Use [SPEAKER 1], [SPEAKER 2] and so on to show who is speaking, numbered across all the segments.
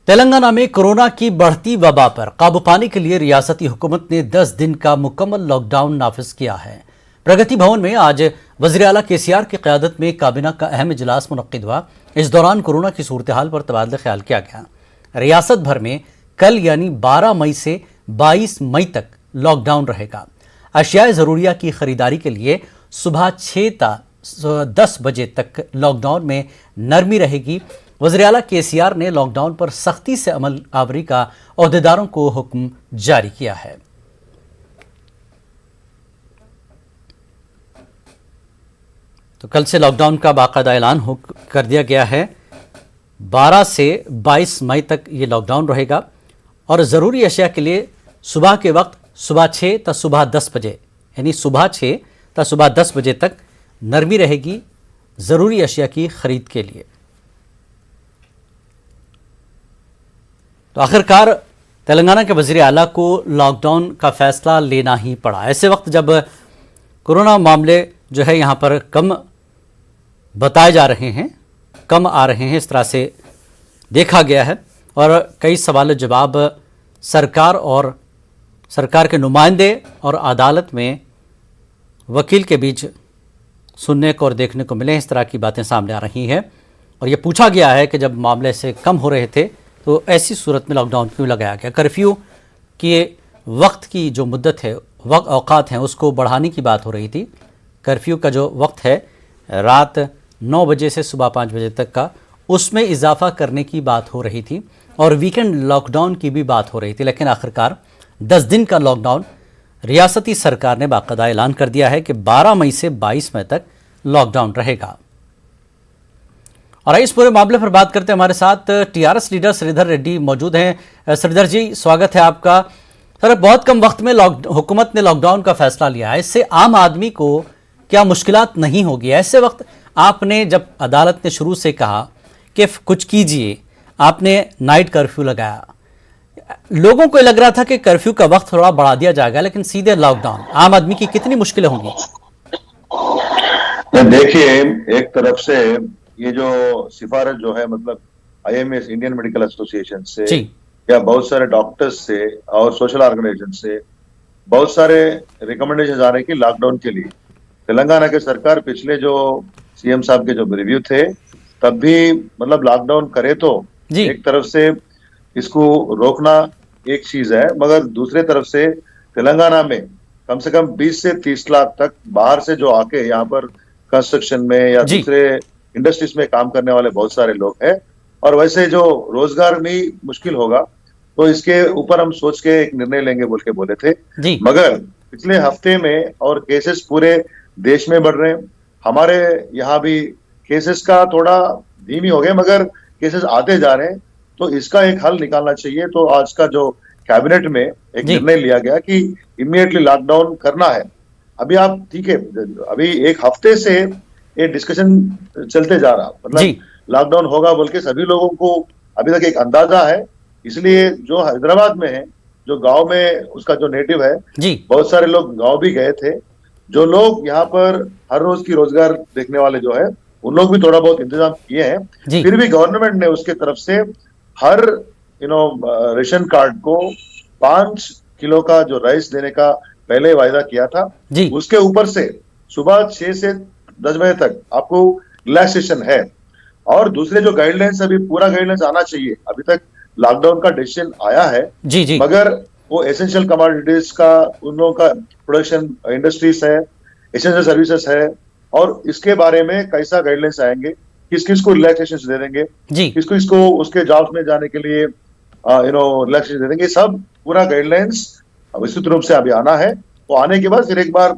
[SPEAKER 1] तेलंगाना में कोरोना की बढ़ती वबा पर काबू पाने के लिए रियासती हुकूमत ने 10 दिन का मुकम्मल लॉकडाउन नाफिज किया है। प्रगति भवन में आज वज़ीर आला केसीआर की क़यादत में काबीना का अहम इजलास मुनक्किद हुआ। इस दौरान कोरोना की सूरत हाल पर तबादला ख्याल किया गया। रियासत भर में कल यानी 12 मई से 22 मई तक लॉकडाउन रहेगा। अशियाए ज़रूरिया की खरीदारी के लिए सुबह 6 ता 10 बजे तक लॉकडाउन में नरमी रहेगी। वज़ीर आला केसीआर ने लॉकडाउन पर सख्ती से अमल आवरी का ओहदेदारों को हुक्म जारी किया है। तो कल से लॉकडाउन का बाकायदा ऐलान कर दिया गया है। 12 से 22 मई तक ये लॉकडाउन रहेगा और ज़रूरी अशिया के लिए सुबह के वक्त सुबह 6 ता सुबह 10 बजे यानी सुबह 6 ता सुबह 10 बजे तक नरमी रहेगी ज़रूरी अशिया की खरीद के लिए। तो आखिरकार तेलंगाना के वज़ीर आला को लॉकडाउन का फ़ैसला लेना ही पड़ा। ऐसे वक्त जब कोरोना मामले जो है यहाँ पर कम बताए जा रहे हैं, कम आ रहे हैं, इस तरह से देखा गया है और कई सवाल जवाब सरकार के नुमाइंदे और अदालत में वकील के बीच सुनने को और देखने को मिले। इस तरह की बातें सामने आ रही हैं और ये पूछा गया है कि जब मामले से कम हो रहे थे तो ऐसी सूरत में लॉकडाउन क्यों लगाया गया। कर्फ्यू के वक्त की जो मुद्दत है, औकात हैं, उसको बढ़ाने की बात हो रही थी। कर्फ्यू का जो वक्त है रात 9 बजे से सुबह 5 बजे तक का, उसमें इजाफा करने की बात हो रही थी और वीकेंड लॉकडाउन की भी बात हो रही थी। लेकिन आखिरकार 10 दिन का लॉकडाउन रियासती सरकार ने बाकायदा ऐलान कर दिया है कि 12 मई से 22 मई तक लॉकडाउन रहेगा। और इस पूरे मामले पर बात करते हैं, हमारे साथ टीआरएस लीडर श्रीधर रेड्डी मौजूद हैं। श्रीधर जी, स्वागत है आपका। सर, बहुत कम वक्त में हुकूमत ने लॉकडाउन का फैसला लिया है, इससे आम आदमी को क्या मुश्किलात नहीं होगी? ऐसे वक्त आपने जब अदालत ने शुरू से कहा कि कुछ कीजिए, आपने नाइट कर्फ्यू लगाया, लोगों को लग रहा था कि कर्फ्यू का वक्त थोड़ा बढ़ा दिया जाएगा, लेकिन सीधे लॉकडाउन, आम आदमी की कितनी मुश्किलें होंगी?
[SPEAKER 2] देखिए, एक तरफ से ये जो सिफारिश जो है, मतलब आईएमए इंडियन मेडिकल एसोसिएशन से या बहुत सारे डॉक्टर्स से और सोशल ऑर्गेनाइजेशन से बहुत सारे रिकमेंडेशन आ रहे कि लॉकडाउन के लिए तेलंगाना के सरकार पिछले जो सीएम साहब के जो रिव्यू थे तब भी मतलब लॉकडाउन करे तो एक तरफ से इसको रोकना एक चीज है, मगर दूसरे तरफ से तेलंगाना में कम से कम 20 से 30 लाख तक बाहर से जो आके यहाँ पर कंस्ट्रक्शन में या दूसरे इंडस्ट्रीज में काम करने वाले बहुत सारे लोग हैं और वैसे जो रोजगार भी मुश्किल होगा, तो इसके ऊपर हम सोच के एक निर्णय लेंगे बोल के बोले थे। मगर पिछले हफ्ते में और केसेस पूरे देश में बढ़ रहे हैं, हमारे यहाँ भी केसेस का थोड़ा धीमी हो गए मगर केसेस आते जा रहे हैं, तो इसका एक हल निकालना चाहिए। तो आज का जो कैबिनेट में एक निर्णय लिया गया कि इमीडिएटली लॉकडाउन करना है। अभी आप ठीक है, अभी एक हफ्ते से ये डिस्कशन चलते जा रहा, मतलब लॉकडाउन होगा बोल के सभी लोगों को अभी तक एक अंदाजा है। इसलिए जो हैदराबाद में है, जो गांव में उसका जो नेटिव है, बहुत सारे लोग गांव भी गए थे। जो लोग यहाँ पर हर रोज की रोजगार देखने वाले जो है, उन लोग भी थोड़ा बहुत इंतजाम किए हैं। फिर भी गवर्नमेंट ने उसके तरफ से हर रेशन कार्ड को 5 किलो का जो राइस देने का पहले वायदा किया था, उसके ऊपर से सुबह 6 से 10 बजे तक आपको रिलैक्सेशन है। और दूसरे जो गाइडलाइंस, अभी पूरा गाइडलाइंस आना चाहिए। अभी तक लॉकडाउन का डिसीजन आया है, मगर वो एसेंशियल कमोडिटीज का, उन लोगों का प्रोडक्शन इंडस्ट्रीज है, एसेंशियल सर्विसेज है, और इसके बारे में कैसा गाइडलाइंस आएंगे, किस किस को रिलैक्सेशन दे देंगे, किसको इसको उसके जॉब्स में जाने के लिए रिलैक्सेशन दे देंगे, सब पूरा गाइडलाइंस विस्तृत रूप से अभी आना है। तो आने के बाद फिर एक बार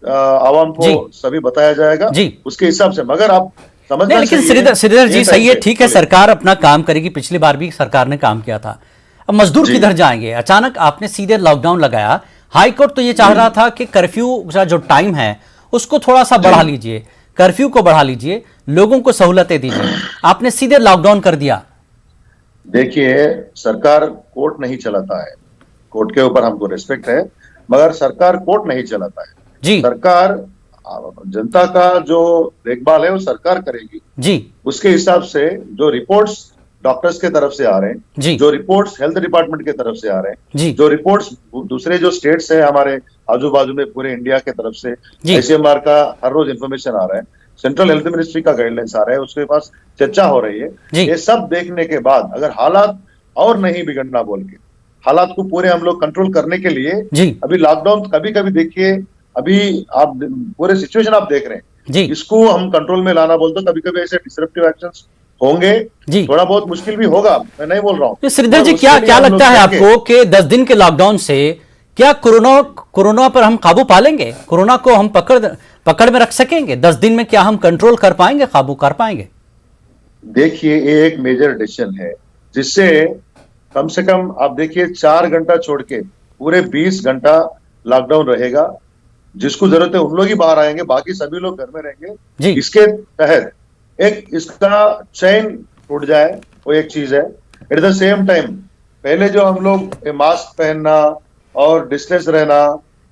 [SPEAKER 2] आवाम को सभी बताया जाएगा उसके हिसाब से। मगर आप समझना,
[SPEAKER 1] लेकिन श्रीधर जी, सही है, ठीक है, सरकार अपना काम करेगी। पिछली बार भी सरकार ने काम किया था, अब मजदूर किधर जाएंगे? अचानक आपने सीधे लॉकडाउन लगाया। हाईकोर्ट तो ये चाह रहा था कि कर्फ्यू का जो टाइम है उसको थोड़ा सा बढ़ा लीजिए, कर्फ्यू को बढ़ा लीजिए, लोगों को सहूलतें दीजिए, आपने सीधे लॉकडाउन कर दिया।
[SPEAKER 2] देखिए, सरकार कोर्ट नहीं चलाता है, कोर्ट के ऊपर हमको रिस्पेक्ट है, मगर सरकार कोर्ट नहीं चलाता है। सरकार जनता का जो देखभाल है वो सरकार करेगी। उसके हिसाब से जो रिपोर्ट्स डॉक्टर्स के तरफ से आ रहे
[SPEAKER 1] जी।
[SPEAKER 2] हैं, जो रिपोर्ट्स हेल्थ डिपार्टमेंट के तरफ से आ रहे हैं,
[SPEAKER 1] जी।
[SPEAKER 2] जो रिपोर्ट्स दूसरे जो स्टेट्स है हमारे आजू बाजू में पूरे इंडिया के तरफ से
[SPEAKER 1] जी।
[SPEAKER 2] ICMR का हर रोज इंफॉर्मेशन आ रहा है, सेंट्रल हेल्थ मिनिस्ट्री का गाइडलाइंस आ रहा है, उसके पास चर्चा हो रही है।
[SPEAKER 1] जी।
[SPEAKER 2] ये सब देखने के बाद अगर हालात और नहीं बिगड़ना बोल के, हालात को पूरे हम लोग कंट्रोल करने के लिए
[SPEAKER 1] जी।
[SPEAKER 2] अभी लॉकडाउन कभी कभी देखिए, अभी आप पूरे सिचुएशन आप देख रहे हैं,
[SPEAKER 1] जी।
[SPEAKER 2] इसको हम कंट्रोल में लाना बोलते कभी कभी ऐसे डिसरप्टिव एक्शंस होंगे,
[SPEAKER 1] जी।
[SPEAKER 2] थोड़ा बहुत मुश्किल भी होगा, मैं नहीं बोल रहा हूँ।
[SPEAKER 1] श्रीधर जी, क्या लगता है आपको कि 10 दिन के लॉकडाउन से क्या कोरोना पर हम काबू पा लेंगे? कोरोना को हम पकड़ में रख सकेंगे? 10 दिन में क्या हम कंट्रोल कर पाएंगे, काबू कर पाएंगे?
[SPEAKER 2] देखिए, ये एक मेजर डिसीजन है जिससे कम से कम आप देखिए 4 घंटा छोड़ के पूरे 20 घंटा लॉकडाउन रहेगा। जिसको जरूरत है उन लोग ही बाहर आएंगे, बाकी सभी लोग घर में रहेंगे। इसके तहत एक इसका चैन टूट जाए, वो एक चीज है। एट द सेम टाइम पहले जो हम लोग मास्क पहनना और डिस्टेंस रहना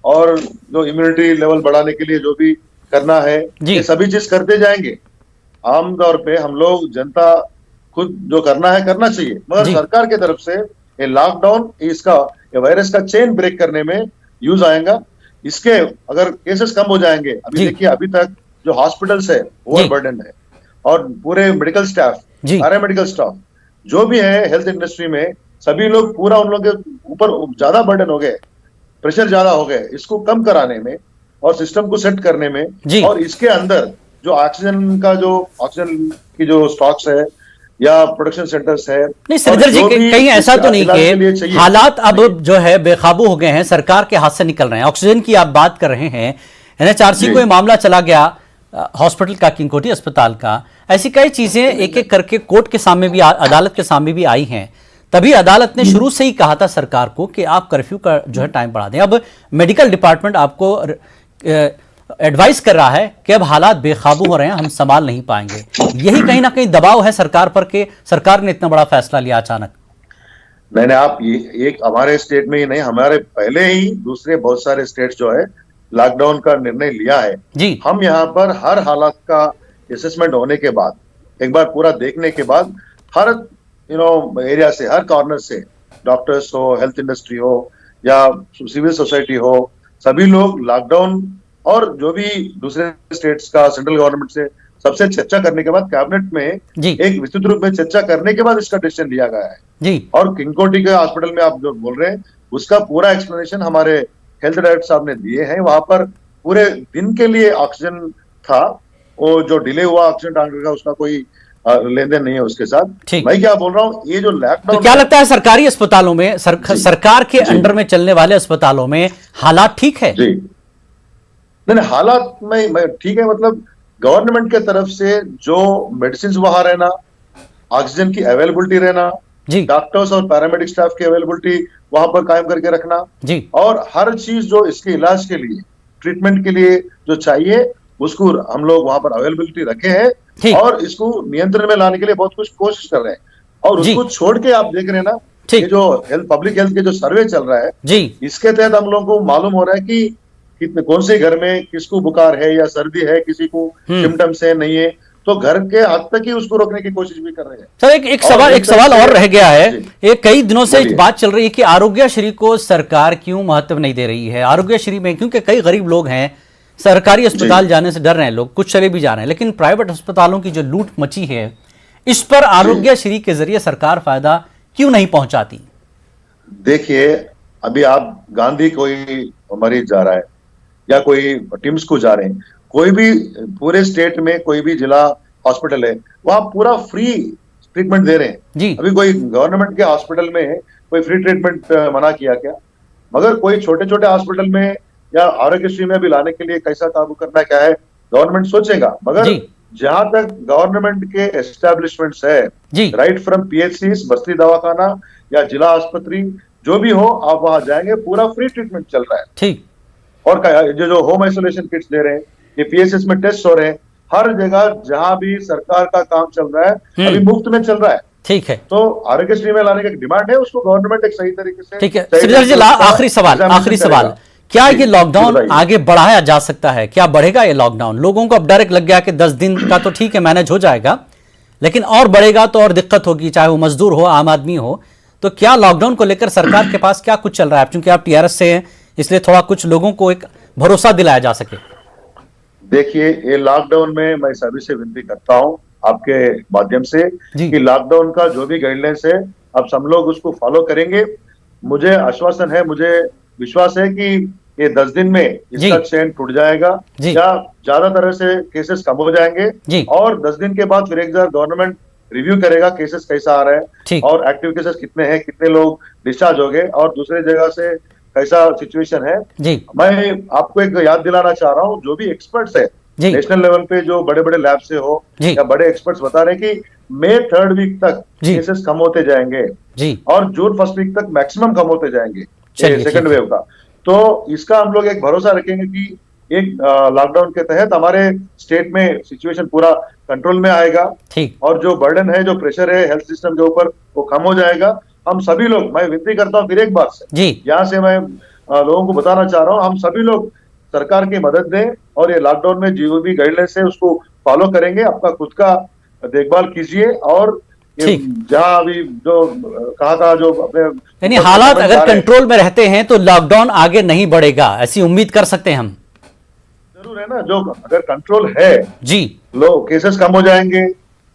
[SPEAKER 2] और जो इम्यूनिटी लेवल बढ़ाने के लिए जो भी करना है, ये सभी चीज करते जाएंगे। आमतौर पे हम लोग जनता खुद जो करना है करना चाहिए, मगर सरकार की तरफ से ये लॉकडाउन इसका ये वायरस का चेन ब्रेक करने में यूज आएगा। इसके अगर केसेस कम हो जाएंगे, अभी देखिए अभी तक जो हॉस्पिटल्स है ओवरबर्डन है और पूरे मेडिकल स्टाफ, पैरामेडिकल स्टाफ जो भी है हेल्थ इंडस्ट्री में, सभी लोग पूरा उन लोगों के ऊपर ज्यादा बर्डन हो गए, प्रेशर ज्यादा हो गए। इसको कम कराने में और सिस्टम को सेट करने में, और इसके अंदर जो ऑक्सीजन की जो स्टॉक्स है या प्रोडक्शन सेंटर्स है।
[SPEAKER 1] नहीं श्रीधर जी, कहीं ऐसा तो नहीं कि हालात अब जो है बेकाबू हो गए हैं, सरकार के हाथ से निकल रहे हैं? ऑक्सीजन की आप बात कर रहे हैं, NHRC को ये मामला चला गया हॉस्पिटल का, किंग कोठी अस्पताल का। ऐसी कई चीजें एक एक करके कोर्ट के सामने भी, अदालत के सामने भी आई हैं। तभी अदालत ने शुरू से ही कहा था सरकार को कि आप कर्फ्यू का जो है टाइम बढ़ा दें। अब मेडिकल डिपार्टमेंट आपको एडवाइस कर रहा है कि अब हालात बेकाबू हो रहे हैं, हम संभाल नहीं पाएंगे। यही कहीं ना कहीं दबाव है सरकार पर कि सरकार ने इतना बड़ा फैसला लिया अचानक।
[SPEAKER 2] नहीं, आप ये एक हमारे स्टेट में ही नहीं, हमारे पहले ही दूसरे बहुत सारे स्टेट्स जो है लॉकडाउन का निर्णय लिया है जी। हम यहाँ पर हर हालात का असेसमेंट होने के बाद, एक बार पूरा देखने के बाद, हर एरिया से, हर कॉर्नर से, डॉक्टर्स हो, हेल्थ इंडस्ट्री हो या सिविल सोसाइटी हो, सभी लोग लॉकडाउन और जो भी दूसरे स्टेट्स का सेंट्रल गवर्नमेंट से सबसे चर्चा करने के बाद कैबिनेट में एक विस्तृत रूप में चर्चा करने के बाद इसका डिसीजन लिया गया है जी। और किंग कोठी के हॉस्पिटल में आप जो बोल रहे हैं उसका पूरा एक्सप्लेनेशन हमारे हेल्थ डायरेक्टर साहब ने दिए हैं। वहां पर पूरे दिन के लिए ऑक्सीजन था, वो जो डिले हुआ ऑक्सीजन टैंकर का उसका कोई लेन देन नहीं है उसके साथ। मैं क्या बोल रहा हूँ, ये जो लॉकडाउन
[SPEAKER 1] तो क्या लगता है सरकारी अस्पतालों में, सरकार के अंडर में चलने वाले अस्पतालों में हालात ठीक है?
[SPEAKER 2] जी नहीं, हालात में ठीक है, मतलब गवर्नमेंट के तरफ से जो मेडिसिन वहां रहना, ऑक्सीजन की अवेलेबिलिटी रहना, डॉक्टर्स और पैरामेडिक स्टाफ की अवेलेबिलिटी वहां पर कायम करके रखना जी। और हर चीज जो इसके इलाज के लिए, ट्रीटमेंट के लिए जो चाहिए उसको हम लोग वहां पर अवेलेबिलिटी रखे हैं और इसको नियंत्रण में लाने के लिए बहुत कुछ कोशिश कर रहे हैं। और उसको छोड़ के आप देख रहे हैं ना, ये जो पब्लिक हेल्थ के जो सर्वे चल रहा है जी, इसके तहत हम लोगों को मालूम हो रहा है कि कितने कौन से घर में किसको बुखार है या सर्दी है, किसी को सिम्टम्स है नहीं है, तो घर के हद तक ही उसको रोकने की कोशिश भी कर रहे हैं।
[SPEAKER 1] सर एक सवाल और रह गया है। ये कई दिनों से बात चल रही है कि आरोग्यश्री को सरकार क्यों महत्व नहीं दे रही है? आरोग्यश्री में क्योंकि कई गरीब लोग हैं, सरकारी अस्पताल जाने से डर रहे हैं लोग, कुछ चले भी जा रहे हैं, लेकिन प्राइवेट अस्पतालों की जो लूट मची है इस पर आरोग्यश्री के जरिए सरकार फायदा क्यों नहीं पहुंचाती?
[SPEAKER 2] देखिए, अभी आप गांधी कोई मरीज जा रहा है या कोई टिम्स को जा रहे हैं, कोई भी पूरे स्टेट में कोई भी जिला हॉस्पिटल है वहां पूरा फ्री ट्रीटमेंट दे रहे हैं जी। अभी कोई गवर्नमेंट के हॉस्पिटल में कोई फ्री ट्रीटमेंट मना किया क्या? मगर कोई छोटे छोटे हॉस्पिटल में या आरोग्यश्री में भी लाने के लिए कैसा काबू करना क्या है गवर्नमेंट सोचेगा। मगर जहां तक गवर्नमेंट के एस्टेब्लिशमेंट है, राइट फ्रॉम PHCs, बस्ती दवाखाना या जिला आस्पत्रि जो भी हो, आप वहां जाएंगे, पूरा फ्री ट्रीटमेंट चल रहा है ठीक। और जो होम आइसोलेशन किट्स दे रहे हैं, ये PHS में टेस्ट हो रहे हैं, हर जगह जहां भी सरकार का काम चल रहा है अभी मुफ्त में चल रहा है ठीक है। तो आरोग्यश्री में लाने का डिमांड है, उसको गवर्नमेंट एक सही तरीके से ठीक है। श्रीधर जी,
[SPEAKER 1] आखिरी सवाल, क्या ये लॉकडाउन आगे बढ़ाया जा सकता है? क्या बढ़ेगा ये लॉकडाउन? लोगों को अब डर लग गया कि 10 दिन का तो ठीक है मैनेज हो जाएगा, लेकिन और बढ़ेगा तो और दिक्कत होगी, चाहे वो मजदूर हो, आम आदमी हो। तो क्या लॉकडाउन को लेकर सरकार के पास क्या कुछ चल रहा है? क्योंकि आप टीआरएस से हैं, इसलिए थोड़ा कुछ लोगों को एक भरोसा दिलाया जा सके।
[SPEAKER 2] देखिए, ये लॉकडाउन में मैं सभी से विनती करता हूं आपके माध्यम से
[SPEAKER 1] जी
[SPEAKER 2] कि लॉकडाउन का जो भी गाइडलाइंस है अब सब लोग उसको फॉलो करेंगे। मुझे आश्वासन है, मुझे विश्वास है कि ये 10 दिन में इसका
[SPEAKER 1] जी
[SPEAKER 2] चेन टूट जाएगा
[SPEAKER 1] जी
[SPEAKER 2] या ज्यादा तरह से केसेस कम हो जाएंगे।
[SPEAKER 1] जी
[SPEAKER 2] और 10 दिन के बाद फिर एक बार गवर्नमेंट रिव्यू करेगा केसेस कैसा आ रहा है
[SPEAKER 1] ठीक
[SPEAKER 2] और एक्टिव केसेस कितने हैं, कितने लोग डिस्चार्ज हो गए और दूसरे जगह से कैसा सिचुएशन है।
[SPEAKER 1] जी
[SPEAKER 2] मैं आपको एक याद दिलाना चाह रहा हूँ, जो भी एक्सपर्ट्स है
[SPEAKER 1] जी
[SPEAKER 2] नेशनल लेवल पे, जो बड़े बड़े लैब से हो
[SPEAKER 1] जी
[SPEAKER 2] या बड़े एक्सपर्ट्स बता रहे हैं कि मई 3rd वीक तक
[SPEAKER 1] जी
[SPEAKER 2] केसेस कम होते जाएंगे
[SPEAKER 1] जी
[SPEAKER 2] और जून 1st वीक तक मैक्सिमम कम होते जाएंगे
[SPEAKER 1] चलिए
[SPEAKER 2] सेकंड
[SPEAKER 1] ठीक है।
[SPEAKER 2] वेव का। तो इसका हम लोग एक भरोसा रखेंगे कि एक लॉकडाउन के तहत हमारे स्टेट में सिचुएशन पूरा कंट्रोल में आएगा
[SPEAKER 1] ठीक
[SPEAKER 2] और जो बर्डन है, जो प्रेशर है हेल्थ सिस्टम के ऊपर, वो कम हो जाएगा। हम सभी लोग, मैं विनती करता हूँ फिर एक बार से,
[SPEAKER 1] जी
[SPEAKER 2] यहाँ से मैं लोगों को बताना चाह रहा हूँ, हम सभी लोग सरकार की मदद दें और ये लॉकडाउन में जो भी गाइडलाइंस है उसको फॉलो करेंगे। आपका खुद का देखभाल कीजिए और ये
[SPEAKER 1] ठीक।
[SPEAKER 2] जहाँ अभी जो कहा जो अपने
[SPEAKER 1] यानी हालात अगर कंट्रोल में रहते हैं तो लॉकडाउन आगे नहीं बढ़ेगा, ऐसी उम्मीद कर सकते हैं हम।
[SPEAKER 2] जरूर है ना, जो अगर कंट्रोल है,
[SPEAKER 1] जी
[SPEAKER 2] लोग केसेस कम हो जाएंगे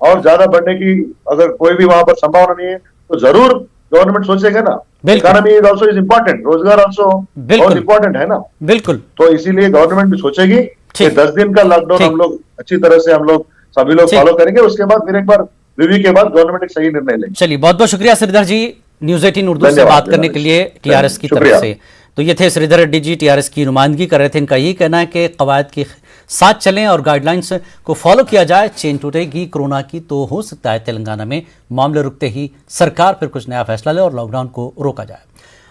[SPEAKER 2] और ज्यादा बढ़ने की अगर कोई भी वहां पर संभावना नहीं है तो जरूर गवर्नमेंट सोचेगा ना।
[SPEAKER 1] बिल्कुल।
[SPEAKER 2] Economy is also is important, रोजगार आल्सो
[SPEAKER 1] बिल्कुल।
[SPEAKER 2] बहुत इम्पोर्टेंट है ना।
[SPEAKER 1] बिल्कुल
[SPEAKER 2] तो इसीलिए गवर्नमेंट भी सोचेगी कि
[SPEAKER 1] ठीक।
[SPEAKER 2] 10 दिन का लॉकडाउन
[SPEAKER 1] ठीक।
[SPEAKER 2] हम लोग अच्छी तरह से हम लोग सभी लोग
[SPEAKER 1] ठीक।
[SPEAKER 2] फॉलो करेंगे। उसके बाद फिर एक बार रिव्यू के बाद गवर्नमेंट एक सही निर्णय लेगी।
[SPEAKER 1] चलिए, बहुत बहुत शुक्रिया श्रीधर जी, न्यूज 18 उर्दू से
[SPEAKER 2] धन्यवाद,
[SPEAKER 1] बात करने
[SPEAKER 2] धन्यवाद।
[SPEAKER 1] के लिए टीआरएस की तरफ
[SPEAKER 2] शुक्रिया।
[SPEAKER 1] से। तो ये थे श्रीधर रेड्डी जी, टीआरएस की नुमाइंदगी कर रहे थे। इनका यही कहना है कि कवायद के साथ चलें और गाइडलाइंस को फॉलो किया जाए। चेन टूटेगी कोरोना की तो हो सकता है तेलंगाना में मामले रुकते ही सरकार फिर कुछ नया फैसला ले और लॉकडाउन को रोका जाए।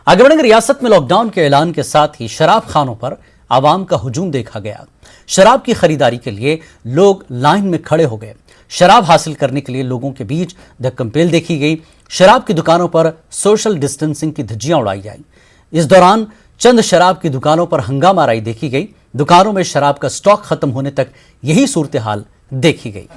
[SPEAKER 1] आगे बढ़ेंगे। रियासत में लॉकडाउन के ऐलान के साथ ही शराब खानों पर आवाम का हुजूम देखा गया। शराब की खरीदारी के लिए लोग लाइन में खड़े हो गए। शराब हासिल करने के लिए लोगों के बीच धक्कम-पेल देखी गई। शराब की दुकानों पर सोशल डिस्टेंसिंग की धज्जियां उड़ाई जाई। इस दौरान चंद शराब की दुकानों पर हंगामाराई देखी गई। दुकानों में शराब का स्टॉक खत्म होने तक यही सूरत हाल देखी गई।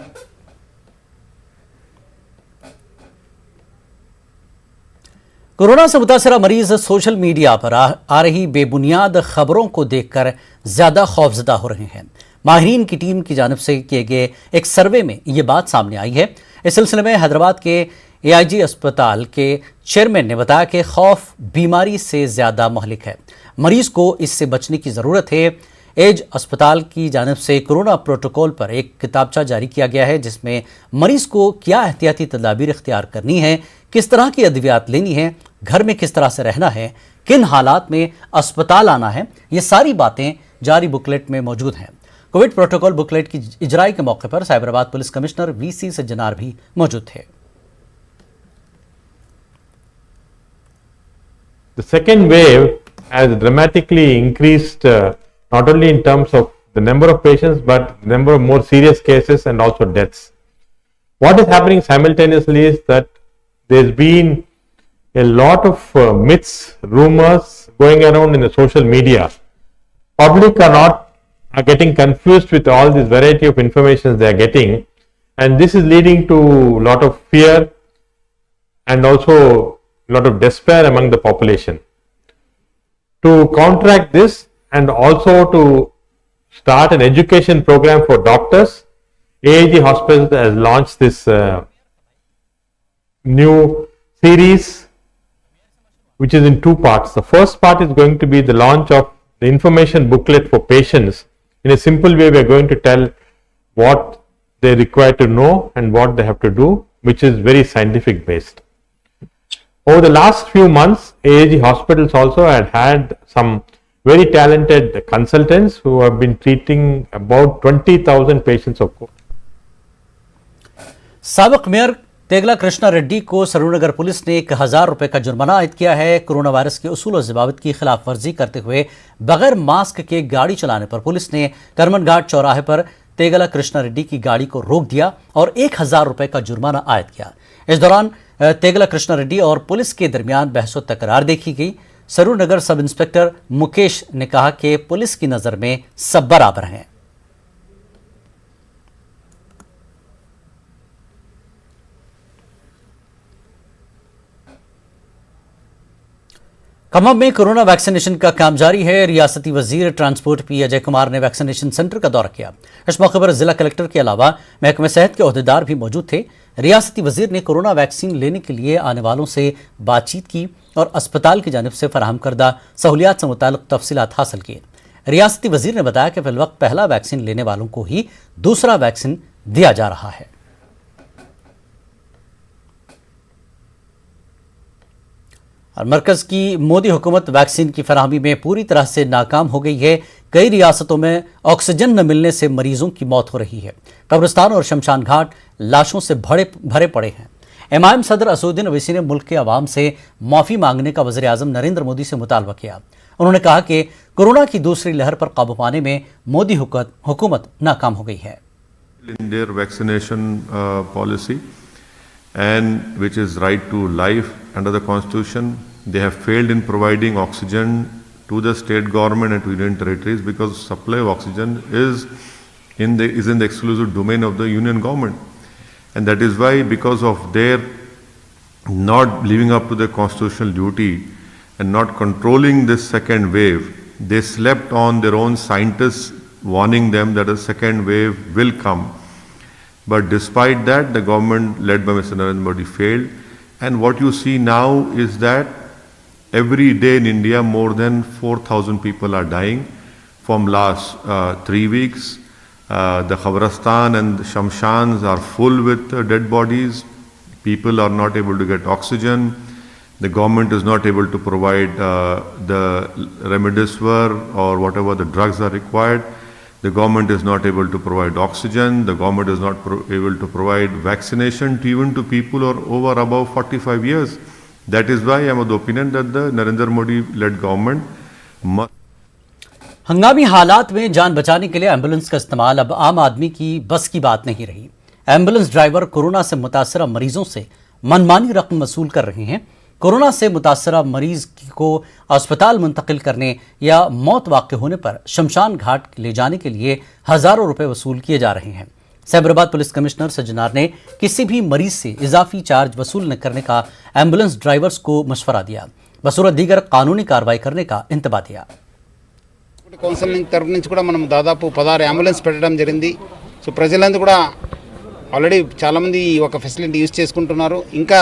[SPEAKER 1] कोरोना से मुतासरा मरीज सोशल मीडिया पर आ रही बेबुनियाद खबरों को देखकर ज्यादा खौफजदा हो रहे हैं। माहिरीन की टीम की जानिब से किए गए एक सर्वे में ये बात सामने आई है। इस सिलसिले में हैदराबाद के एआईजी अस्पताल के चेयरमैन ने बताया कि खौफ बीमारी से ज्यादा मुहलिक है, मरीज को इससे बचने की जरूरत है। एज अस्पताल की जानिब से कोरोना प्रोटोकॉल पर एक किताबचा जारी किया गया है, जिसमें मरीज को क्या एहतियाती तदाबीर इख्तियार करनी है, किस तरह की अद्वियात लेनी है, घर में किस तरह से रहना है, किन हालात में अस्पताल आना है, ये सारी बातें जारी बुकलेट में मौजूद हैं। कोविड प्रोटोकॉल बुकलेट की इजराई के मौके पर Cyberabad police commissioner VC Sajjanar भी मौजूद थे।
[SPEAKER 3] The second wave has dramatically increased not only in terms of the number of patients but the number of more serious cases and also deaths. What is happening simultaneously is that there's been a lot of myths, rumors going around in the social media. Public are getting confused with all this variety of information they are getting, and this is leading to a lot of fear and also a lot of despair among the population. To counteract this and also to start an education program for doctors, AIG Hospital has launched this new series which is in two parts. The first part is going to be the launch of the information booklet for patients. In a simple way, we are going to tell what they require to know and what they have to do, which is very scientific based. Over the last few months, AIG hospitals also had some very talented consultants who have been treating about 20,000 patients of COVID.
[SPEAKER 1] साबिक mayor तेगला Krishna Reddy को Saroornagar police ने 1000 रुपए का जुर्माना आयद किया है। Corona virus के उसूल और ज़वाबित की खिलाफ वर्जी करते हुए बगैर मास्क के गाड़ी चलाने पर पुलिस ने करमन घाट चौराहे पर तेगला कृष्णा रेड्डी की गाड़ी को रोक दिया और 1000 रुपए का जुर्माना आयद किया। इस दौरान तेगला कृष्णा रेड्डी और पुलिस के दरमियान बहस तकरार देखी गई। सरूरनगर सब इंस्पेक्टर मुकेश ने कहा कि पुलिस की नज़र में सब बराबर हैं। खम्मम में कोरोना वैक्सीनेशन का काम जारी है। रियासती वजीर ट्रांसपोर्ट पी अजय कुमार ने वैक्सीनेशन सेंटर का दौरा किया। इस मौके पर जिला कलेक्टर के अलावा महकमे सेहत के ओहदेदार भी मौजूद थे। रियासती वजीर ने कोरोना वैक्सीन लेने के लिए आने वालों से बातचीत की और अस्पताल की जानिब से फराहम करदा सहूलियात से मुताल्लिक तफसीलात हासिल की। रियासती वजीर ने बताया कि फिलवक्त पहला वैक्सीन लेने वालों को ही दूसरा वैक्सीन दिया जा रहा है। और मरकज की मोदी हुकूमत वैक्सीन की फराहमी में पूरी तरह से नाकाम हो गई है। कई रियासतों में ऑक्सीजन न मिलने से मरीजों की मौत हो रही है। कब्रिस्तान और शमशान घाट लाशों से भरे पड़े हैं। एमआईएम सदर असदुद्दीन ओवैसी ने मुल्क के अवाम से माफ़ी मांगने का वज़ीर आज़म नरेंद्र मोदी से मुतालबा किया। उन्होंने कहा कि कोरोना की दूसरी लहर पर काबू पाने में मोदी हुकूमत नाकाम हो गई है।
[SPEAKER 4] In their vaccination policy, and which is right to life under the constitution, they have failed in providing oxygen to the state government and to union territories, because supply of oxygen is in the exclusive domain of the union government, and that is why, because of their not living up to their constitutional duty and not controlling this second wave, they slept on their own scientists warning them that a second wave will come. But despite that, the government led by Mr. Narendra Modi failed. And what you see now is that every day in India, more than 4,000 people are dying from last 3 weeks. The Khabristan and the Shamshans are full with dead bodies. People are not able to get oxygen. The government is not able to provide the remdesivir or whatever the drugs are required. The government is not able to provide oxygen. The government is not able to provide vaccination to even to people who are over above 45 years. That is why I am of the opinion that the Narendra Modi-led government must.
[SPEAKER 1] हंगामी हालात में जान बचाने के लिए ambulance का इस्तेमाल अब आम आदमी की बस की बात नहीं रही। एम्बुलेंस ड्राइवर कोरोना से मुतासरा मरीजों से मनमानी रकम वसूल कर रहे हैं। कोरोना से मुतासरा मरीज को अस्पताल मुंतकिल करने या मौत वाक़ होने पर शमशान घाट ले जाने के लिए हज़ारों रुपए वसूल किए जा रहे हैं। साइबराबाद पुलिस कमिश्नर सज्जनार ने किसी भी मरीज से इजाफी चार्ज वसूल न करने का एम्बुलेंस ड्राइवर्स को मशवरा दिया। बसूरत दीगर कानूनी कार्रवाई करने का इंतबा दिया।
[SPEAKER 5] కౌన్సిలింగ్ తరఫు నుంచి కూడా మనం దాదాపు 16 అంబులెన్స్ పెట్టడం జరిగింది. సో ప్రజలందరూ కూడా ఆల్రెడీ చాలామంది ఈ ఒక ఫెసిలిటీ యూజ్ చేసుకుంటున్నారు. ఇంకా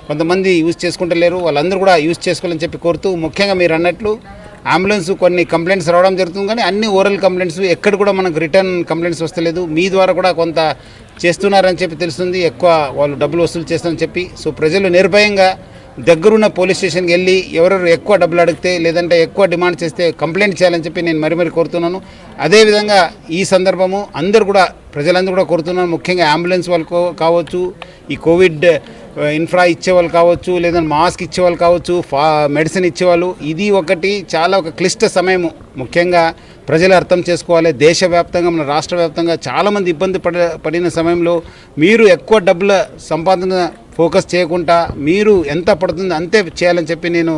[SPEAKER 5] కొంతమంది యూజ్ చేసుకుంటలేరు. వాళ్ళందరూ కూడా యూజ్ చేసుకోవాలని చెప్పి కోరుతూ, ముఖ్యంగా మీరు అన్నట్లు అంబులెన్స్ కొన్ని కంప్లైంట్స్ రావడం జరుగుతుంది, కానీ అన్ని ఓరల్ కంప్లైంట్స్, ఎక్కడ కూడా మనకు రిటర్న్ కంప్లైంట్స్ వస్తలేదు. మీ ద్వారా కూడా కొంత చేస్తున్నారని చెప్పి తెలుస్తుంది, ఎక్కువ వాళ్ళు డబ్బులు వసూలు చేస్తారని చెప్పి. సో ప్రజలు నిర్భయంగా దగ్గరున్న పోలీస్ స్టేషన్కి వెళ్ళి ఎవరెవరు ఎక్కువ డబ్బులు అడిగితే లేదంటే ఎక్కువ డిమాండ్ చేస్తే కంప్లైంట్ చేయాలని చెప్పి నేను మరి కోరుతున్నాను. అదేవిధంగా ఈ సందర్భము అందరూ కూడా ప్రజలందరూ కూడా కోరుతున్నాను, ముఖ్యంగా అంబులెన్స్ వాళ్ళు కావచ్చు, ఈ కోవిడ్ ఇన్ఫ్రా ఇచ్చేవాళ్ళు కావచ్చు, లేదా మాస్క్ ఇచ్చేవాళ్ళు కావచ్చు, మెడిసిన్ ఇచ్చేవాళ్ళు, ఇది ఒకటి చాలా ఒక క్లిష్ట సమయము. ముఖ్యంగా ప్రజలు అర్థం చేసుకోవాలి. దేశవ్యాప్తంగా మన రాష్ట్ర వ్యాప్తంగా చాలామంది ఇబ్బంది పడిన సమయంలో మీరు ఎక్కువ డబ్బుల సంపాదన ఫోకస్ చేయకుండా మీరు ఎంత పడుతుందో అంతే చేయాలని చెప్పి నేను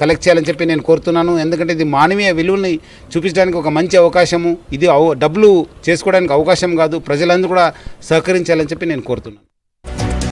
[SPEAKER 5] కలెక్ట్ చేయాలని చెప్పి నేను కోరుతున్నాను. ఎందుకంటే ఇది మానవీయ విలువల్ని చూపించడానికి ఒక మంచి అవకాశము. ఇది డబ్బులు చేసుకోవడానికి అవకాశం కాదు. ప్రజలందరూ కూడా సహకరించాలని చెప్పి నేను కోరుతున్నాను.